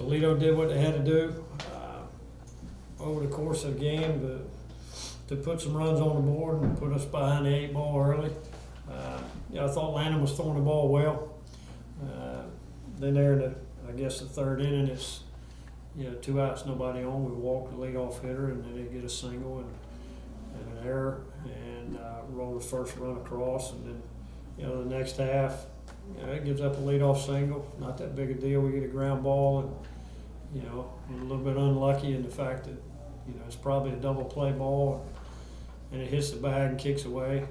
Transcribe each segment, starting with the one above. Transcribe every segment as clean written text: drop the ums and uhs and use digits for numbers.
Toledo did what they had to do over the course of the game to put some runs on the board and put us behind the 8 ball early. I thought Landon was throwing the ball well. Then there in the third inning, it's 2 outs, nobody on. We walked the leadoff hitter, and then they get a single and an error, and roll the first run across. And then the next half, it gives up a leadoff single. Not that big a deal. We get a ground ball, and we're a little bit unlucky in the fact that it's probably a double play ball, and it hits the bag and kicks away.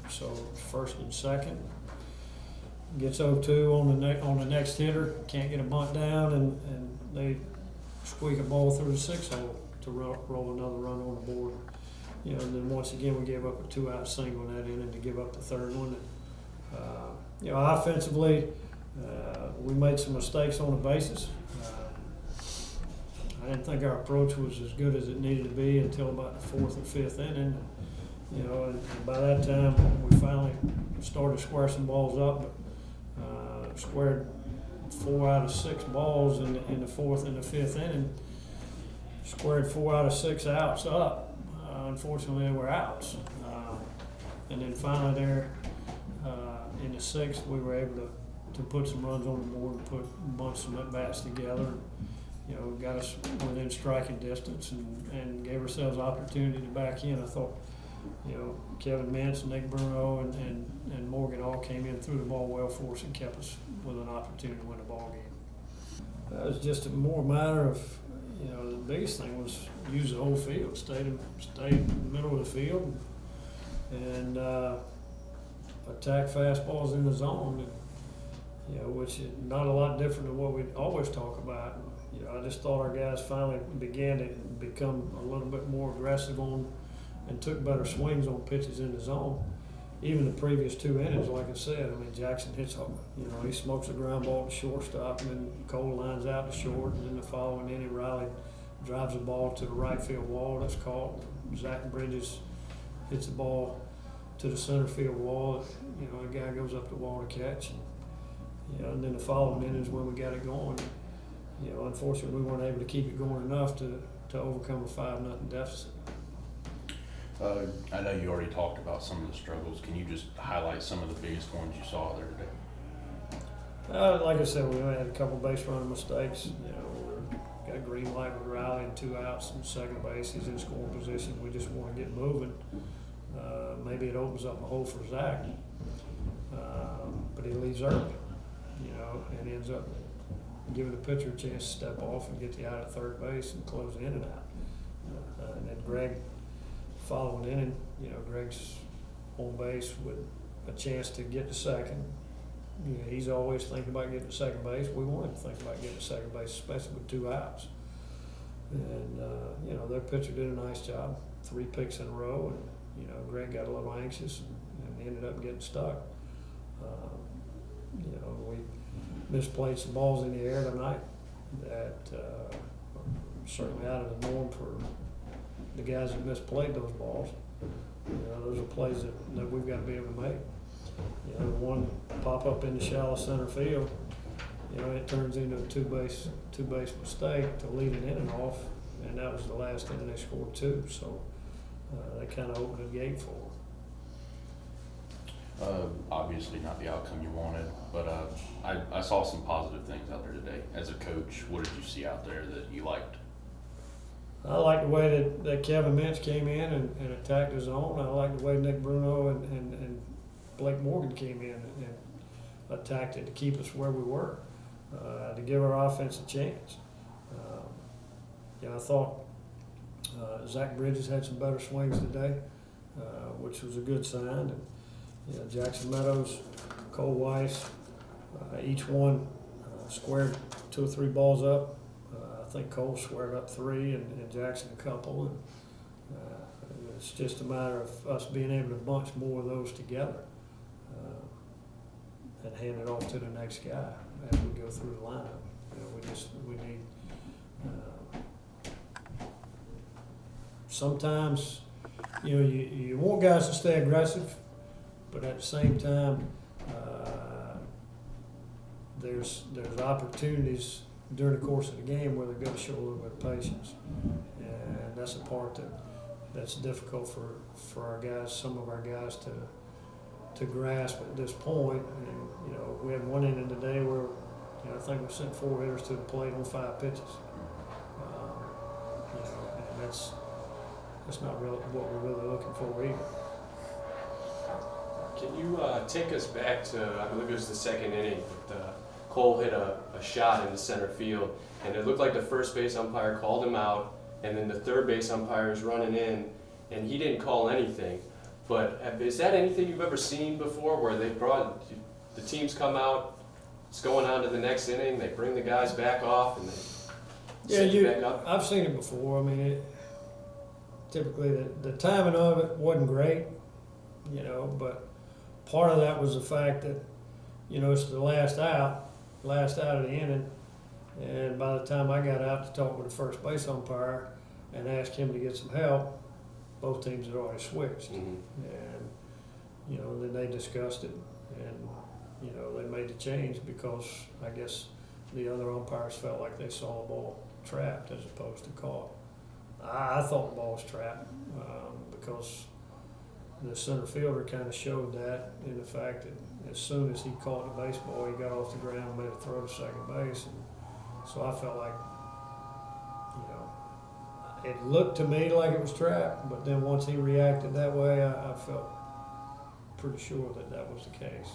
So first and second. Gets 0-2 on the next hitter. Can't get a bunt down, and they squeak a ball through the 6 hole to roll another run on the board. And then once again we gave up a 2-out single in that inning to give up the third one. Offensively, we made some mistakes on the bases. I didn't think our approach was as good as it needed to be until about the 4th or 5th inning. And by that time we finally started to square some balls up, but squared 4 out of 6 balls in the 4th and the 5th inning. Squared 4 out of 6 outs up. Unfortunately, they were outs. And then finally there in the 6th, we were able to put some runs on the board and put a bunch of at-bats together. Got us within striking distance and gave ourselves opportunity to back in. I thought, Kevin Mintz, Nick Bruno, and Morgan all came in, threw the ball well for us, and kept us with an opportunity to win the ball game. It was just a more matter of, the biggest thing was use the whole field, stay in the middle of the field, and attack fastballs in the zone, and, which is not a lot different than what we always talk about. I just thought our guys finally began to become a little bit more aggressive on and took better swings on pitches in the zone. Even the previous 2 innings, like I said, Jackson hits, he smokes a ground ball to shortstop, and then Cole lines out to short, and then the following inning, Riley drives the ball to the right field wall. That's caught. Zach Bridges hits the ball to the center field wall. The guy goes up the wall to catch. And then the following inning is when we got it going. Unfortunately, we weren't able to keep it going enough to overcome a 5-0 deficit. I know you already talked about some of the struggles. Can you just highlight some of the biggest ones you saw there today? Like I said, we had a couple base running mistakes. We got a green light with Riley and 2 outs and second base. He's in scoring position. We just want to get moving. Maybe it opens up a hole for Zach, but he leaves early, and ends up giving the pitcher a chance to step off and get the out at third base and close the inning out. And then Greg, following inning, Greg's on base with a chance to get to second. He's always thinking about getting to second base. We want him to think about getting to second base, especially with 2 outs. And, their pitcher did a nice job, 3 picks in a row, and, Greg got a little anxious and ended up getting stuck. We misplayed some balls in the air tonight that certainly out of the norm for the guys that misplayed those balls. Those are plays that we've got to be able to make. The one pop up in the shallow center field, it turns into a two base mistake to lead an inning off, and that was the last inning they scored 2. So they kind of opened the gate for them. Obviously not the outcome you wanted, but I saw some positive things out there today. As a coach, what did you see out there that you liked? I like the way that Kevin Mintz came in and attacked his zone. I like the way Nick Bruno and Blake Morgan came in and attacked it to keep us where we were, to give our offense a chance. I thought Zach Bridges had some better swings today, which was a good sign. And, Jackson Meadows, Cole Weiss, each one squared 2 or 3 balls up. I think Cole squared up 3 and Jackson a couple. And it's just a matter of us being able to bunch more of those together and hand it off to the next guy as we go through the lineup. We need. Sometimes, you want guys to stay aggressive, but at the same time, there's opportunities during the course of the game where they've got to show a little bit of patience. And that's the part that's difficult for our guys, some of our guys to grasp at this point. And, you know, we had one inning today where, you know, I think we sent 4 hitters to the plate on 5 pitches. You know, and that's not really what we're really looking for either. Can you take us back to, I believe it was the second inning, but Cole hit a shot in the center field, and it looked like the first base umpire called him out, and then the third base umpire is running in, and he didn't call anything. But is that anything you've ever seen before, where they brought, the teams come out, it's going on to the next inning, they bring the guys back off, and they set you back up? I've seen it before. I mean, typically the timing of it wasn't great, you know, but part of that was the fact that, you know, it's the last out of the inning, and by the time I got out to talk with the first base umpire and ask him to get some help, both teams had already switched. Mm-hmm. And, you know, then they discussed it, and, you know, they made the change because I guess the other umpires felt like they saw the ball trapped as opposed to caught. I thought the ball was trapped because the center fielder kind of showed that in the fact that as soon as he caught the baseball, he got off the ground and made a throw to second base. And so I felt like, you know, it looked to me like it was trapped, but then once he reacted that way, I felt pretty sure that was the case.